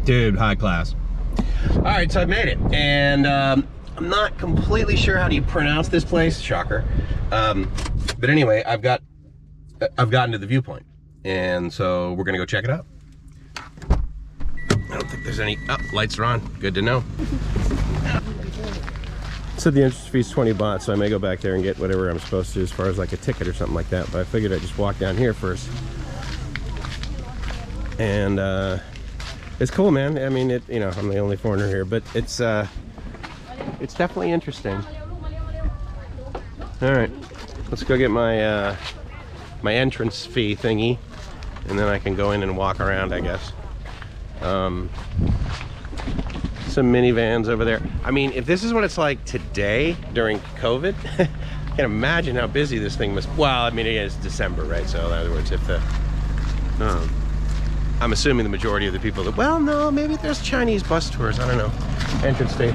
Dude, high class. All right, so I made it, and I'm not completely sure how do you pronounce this place. Shocker. But anyway, I've gotten to the viewpoint, and so we're gonna go check it out. I don't think there's any. Oh, lights are on. Good to know. So the entrance fee is 20 baht, so I may go back there and get whatever I'm supposed to as far as like a ticket or something like that. But I figured I'd just walk down here first. And it's cool, man. I mean, you know, I'm the only foreigner here, but it's definitely interesting. All right, let's go get my my entrance fee thingy, and then I can go in and walk around, I guess. Some minivans over there. I mean, if this is what it's like today during COVID, I can't imagine how busy this thing must. Well, I mean, it is December, right? So in other words, if the I'm assuming the majority of the people that, well, no, maybe there's Chinese bus tours, I don't know. Entrance fee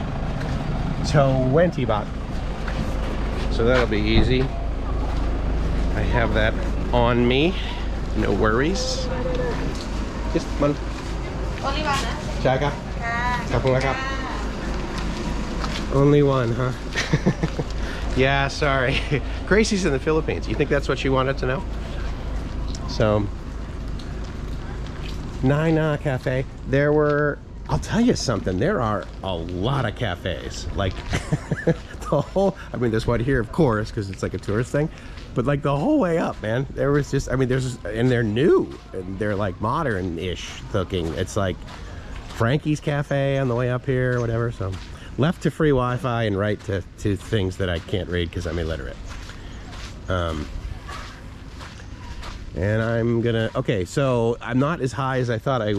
20 baht, so that'll be easy. I have that on me, no worries. Just one. Chaka. Only one, huh? Yeah, sorry. Gracie's in the Philippines. You think that's what she wanted to know? So, Nina Cafe. There were, I'll tell you something, there are a lot of cafes. Like, the whole, I mean, there's one here, of course, because it's like a tourist thing. But like the whole way up, man, there was just, I mean, there's, and they're new. And they're like modern-ish looking. It's like Frankie's Cafe on the way up here, whatever. So left to free Wi-Fi and right to things that I can't read because I'm illiterate. And I'm gonna, okay, so I'm not as high as I thought I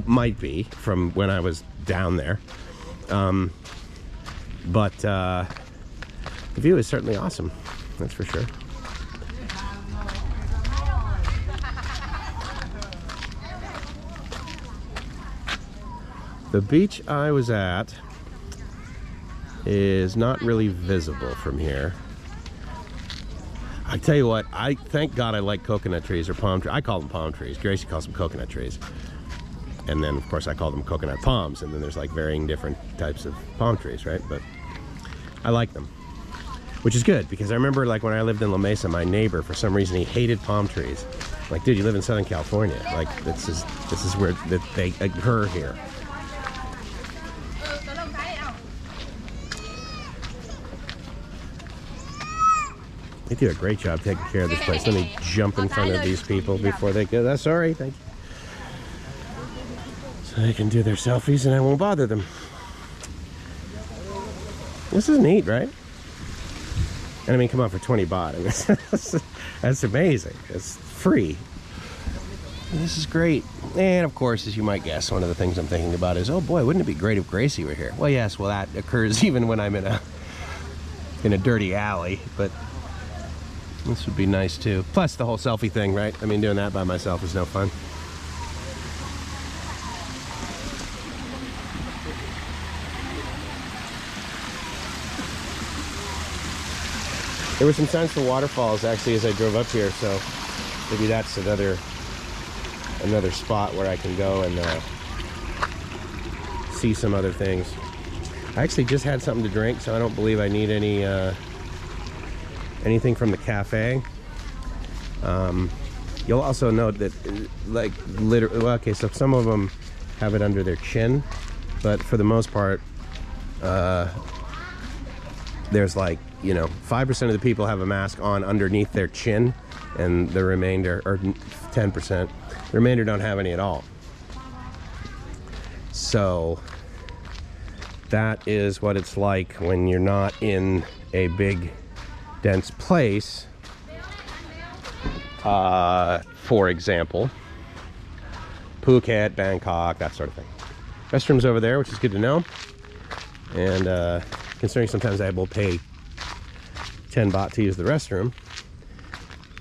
might be from when I was down there. But the view is certainly awesome, that's for sure. The beach I was at is not really visible from here. I tell you what, I thank God I like coconut trees or palm trees. I call them palm trees. Gracie calls them coconut trees. And then, of course, I call them coconut palms. And then there's like varying different types of palm trees, right? But I like them, which is good because I remember like when I lived in La Mesa, my neighbor, for some reason, he hated palm trees. Like, dude, you live in Southern California. Like, this is where they occur here. They do a great job taking care of this place. Let me jump in front of these people before they go. That's sorry, thank you. So they can do their selfies and I won't bother them. This is neat, right? And I mean, come on, for 20 baht. I mean, that's amazing. It's free. This is great. And of course, as you might guess, one of the things I'm thinking about is, oh boy, wouldn't it be great if Gracie were here? Well, yes, well, that occurs even when I'm in a dirty alley, but this would be nice too. Plus the whole selfie thing, right? I mean, doing that by myself is no fun. There were some signs for waterfalls actually as I drove up here, so maybe that's another spot where I can go and see some other things. I actually just had something to drink, so I don't believe I need anything from the cafe. You'll also note that, like, literally, well, okay, so some of them have it under their chin, but for the most part, there's like, you know, 5% of the people have a mask on underneath their chin, and the remainder, or 10%, the remainder don't have any at all. So that is what it's like when you're not in a big dense place. For example, Phuket, Bangkok, that sort of thing. Restrooms over there, which is good to know. And considering sometimes I will pay 10 baht to use the restroom,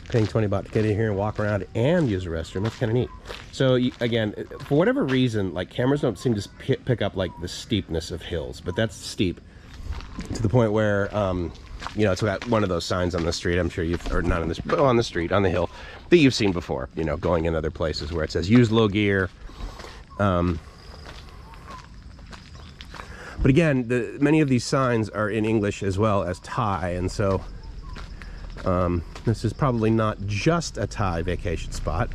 paying 20 baht to get in here and walk around and use the restroom, that's kind of neat. So again, for whatever reason, like, cameras don't seem to pick up like the steepness of hills, but that's steep to the point where you know, it's got one of those signs on the street, I'm sure you've, or not on this, but on the street, on the hill, that you've seen before, you know, going in other places where it says use low gear. But again, many of these signs are in English as well as Thai, and so this is probably not just a Thai vacation spot.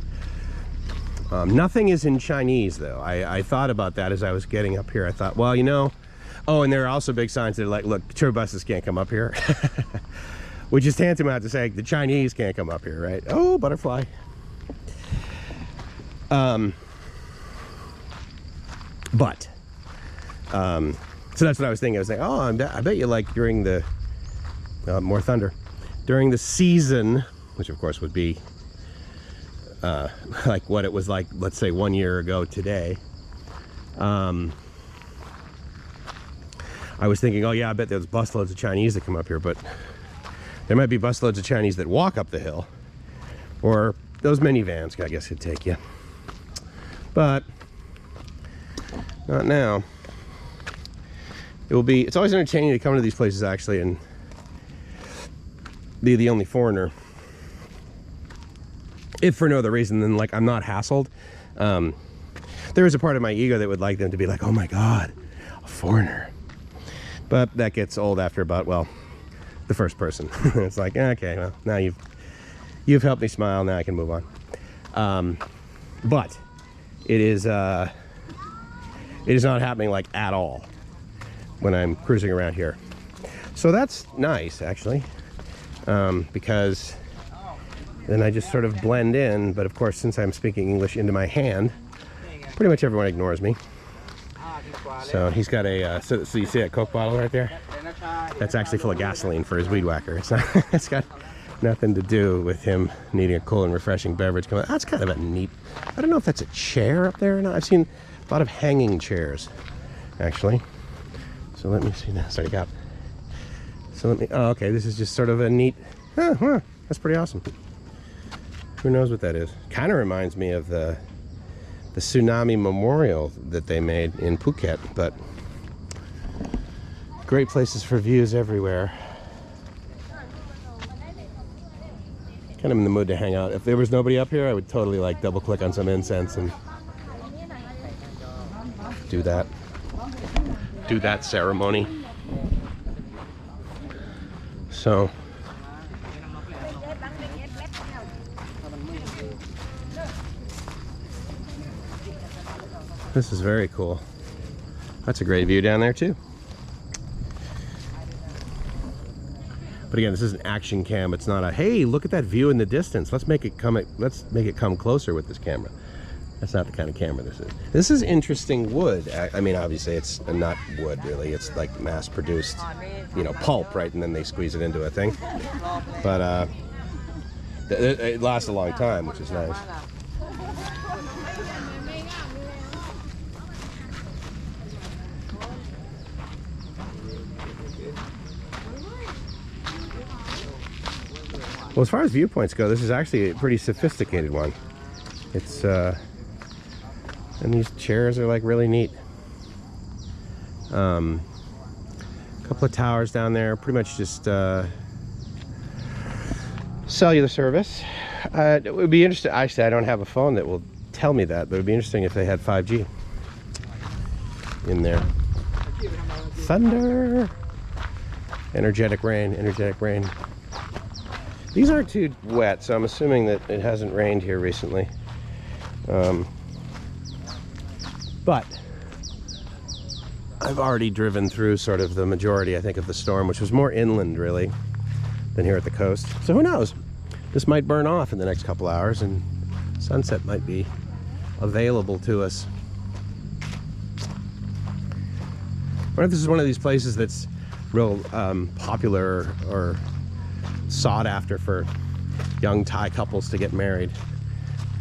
Nothing is in Chinese though. I thought about that as I was getting up here. I thought, well, you know, oh, and there are also big signs that are like, look, tour buses can't come up here. Which is tantamount to saying the Chinese can't come up here, right? Oh, butterfly. So that's what I was thinking. I was like, oh, I bet you like during the, more thunder, during the season, which of course would be like what it was like, let's say 1 year ago today. I was thinking, oh yeah, I bet there's busloads of Chinese that come up here, but there might be busloads of Chinese that walk up the hill, or those minivans, I guess, could take you. But not now. It's always entertaining to come to these places actually and be the only foreigner. If for no other reason than like I'm not hassled. There is a part of my ego that would like them to be like, oh my God, a foreigner. But that gets old after about, well, the first person. It's like, okay, well, now you've helped me smile, now I can move on. But it is not happening like at all when I'm cruising around here. So that's nice actually, because then I just sort of blend in. But of course, since I'm speaking English into my hand, pretty much everyone ignores me. So he's got a, so you see that Coke bottle right there? That's actually full of gasoline for his weed whacker. It's got nothing to do with him needing a cool and refreshing beverage. That's kind of a neat, I don't know if that's a chair up there or not. I've seen a lot of hanging chairs actually. So let me see that. Sorry, so let me, oh, okay, this is just sort of a neat, that's pretty awesome. Who knows what that is? Kind of reminds me of the tsunami memorial that they made in Phuket, but great places for views everywhere. Kind of in the mood to hang out. If there was nobody up here, I would totally like double click on some incense and do that ceremony. So this is very cool. That's a great view down there too. But again, this is an action cam. It's not a, hey, look at that view in the distance. Let's make it come closer with this camera. That's not the kind of camera this is. This is interesting wood. I mean, obviously it's not wood really. It's like mass produced, you know, pulp, right? And then they squeeze it into a thing. But it lasts a long time, which is nice. Well, as far as viewpoints go, this is actually a pretty sophisticated one. It's and these chairs are like really neat. A couple of towers down there, pretty much just cellular service. It would be interesting. Actually, I don't have a phone that will tell me that, but it would be interesting if they had 5G in there. Thunder, energetic rain, energetic rain. These aren't too wet, so I'm assuming that it hasn't rained here recently. But I've already driven through sort of the majority, I think, of the storm, which was more inland, really, than here at the coast. So who knows? This might burn off in the next couple hours, and sunset might be available to us. I wonder if this is one of these places that's real popular or sought after for young Thai couples to get married.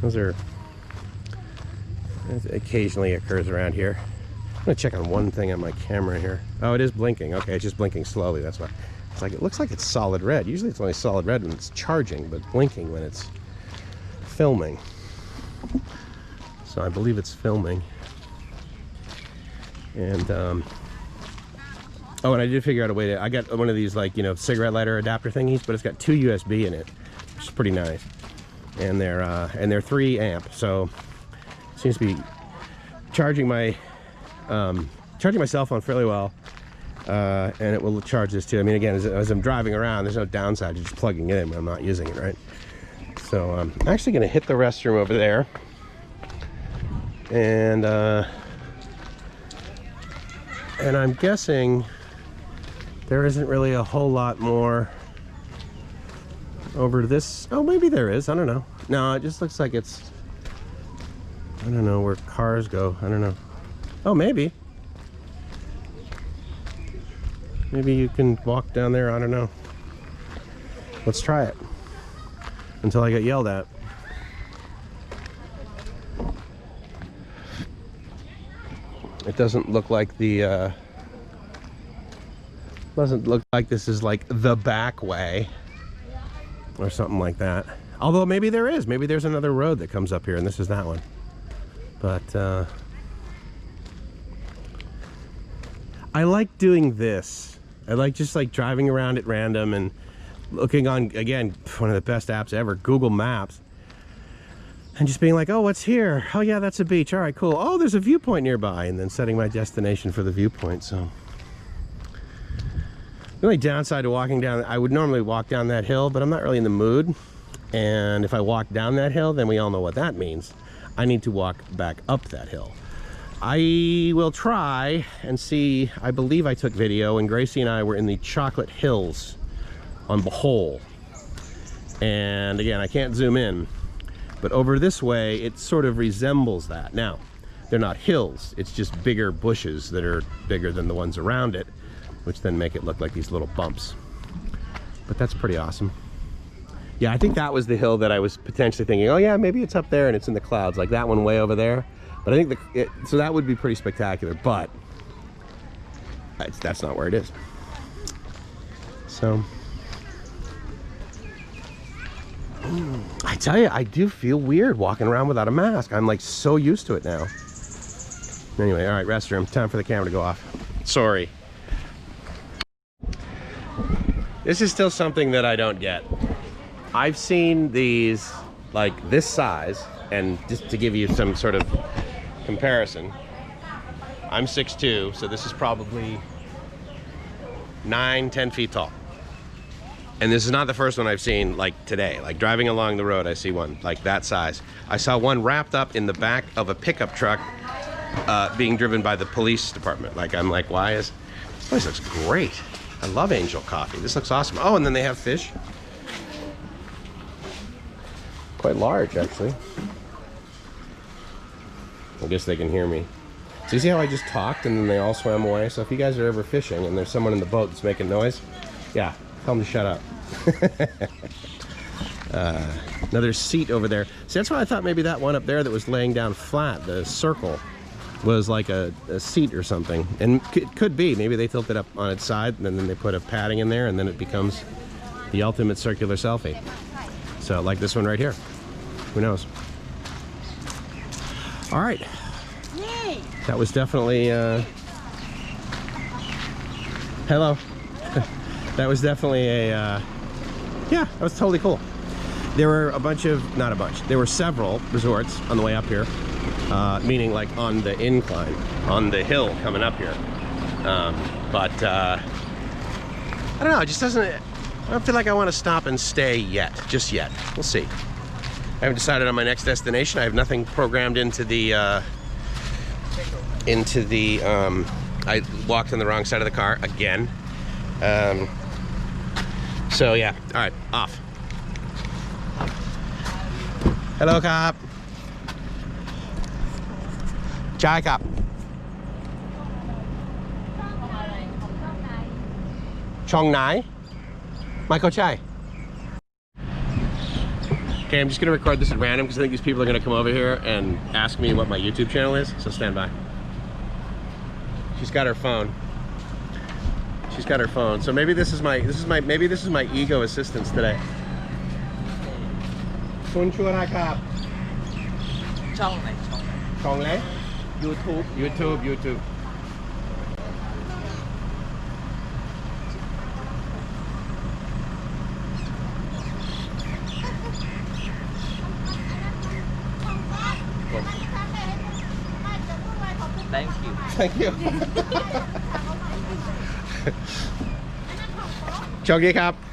Those are, it occasionally occurs around here. I'm gonna check on one thing on my camera here. Oh, it is blinking. Okay, it's just blinking slowly, that's why. It's like, it looks like it's solid red. Usually it's only solid red when it's charging, but blinking when it's filming. So I believe it's filming. And oh, and I did figure out a way to, I got one of these, like, you know, cigarette lighter adapter thingies, but it's got 2 USB in it, which is pretty nice. And they're 3 amp, so it seems to be charging my charging my cell phone fairly well, and it will charge this too. I mean, again, as I'm driving around, there's no downside to just plugging it in when I'm not using it, right? So I'm actually going to hit the restroom over there, and I'm guessing there isn't really a whole lot more over this. Oh, maybe there is. I don't know. No, it just looks like it's, I don't know where cars go. I don't know. Oh, maybe. Maybe you can walk down there. I don't know. Let's try it until I get yelled at. It doesn't look like the doesn't look like this is like the back way or something like that. Although maybe there is. Maybe there's another road that comes up here and this is that one. But I like doing this. I like just like driving around at random and looking on, again, one of the best apps ever, Google Maps, and just being like, oh, what's here? Oh yeah, that's a beach. All right, cool. Oh, there's a viewpoint nearby, and then setting my destination for the viewpoint. So the only downside to walking down, I would normally walk down that hill, but I'm not really in the mood. And if I walk down that hill, then we all know what that means. I need to walk back up that hill. I will try and see. I believe I took video, and Gracie and I were in the Chocolate Hills on Bohol. And again, I can't zoom in, but over this way, it sort of resembles that. Now, they're not hills. It's just bigger bushes that are bigger than the ones around it, which then make it look like these little bumps. But that's pretty awesome. Yeah, I think that was the hill that I was potentially thinking, oh yeah, maybe it's up there and it's in the clouds, like that one way over there. But I think so that would be pretty spectacular, but that's not where it is. So, I tell you, I do feel weird walking around without a mask. I'm like so used to it now. Anyway, all right, restroom. Time for the camera to go off. Sorry. This is still something that I don't get. I've seen these like this size, and just to give you some sort of comparison, I'm 6'2", so this is probably 9-10 feet tall. And this is not the first one I've seen like today. Like driving along the road, I see one like that size. I saw one wrapped up in the back of a pickup truck being driven by the police department. Like, I'm like, why is this place looks great. I love Angel Coffee. This looks awesome. Oh, and then they have fish. Quite large, actually. I guess they can hear me. So you see how I just talked and then they all swam away? So if you guys are ever fishing and there's someone in the boat that's making noise, yeah, tell them to shut up. Another seat over there. See, that's why I thought maybe that one up there that was laying down flat, the circle, was like a seat or something. And it could be. Maybe they tilt it up on its side and then they put a padding in there and then it becomes the ultimate circular selfie. So like this one right here. Who knows? All right. That was definitely hello. That was definitely a yeah, that was totally cool. There were a bunch of, not a bunch, there were several resorts on the way up here, meaning like on the incline, on the hill coming up here. But I don't know, it just doesn't, I don't feel like I want to stop and stay yet, just yet. We'll see. I haven't decided on my next destination. I have nothing programmed into the I walked on the wrong side of the car again. So yeah, all right, off. Hello, cop. Chai cop. Chong Nai. Michael Chai. Okay, I'm just gonna record this at random because I think these people are gonna come over here and ask me what my YouTube channel is, so stand by. She's got her phone. She's got her phone. So maybe this is my ego assistance today. Chong Le? YouTube. Thank you. thank you โชคดีครับ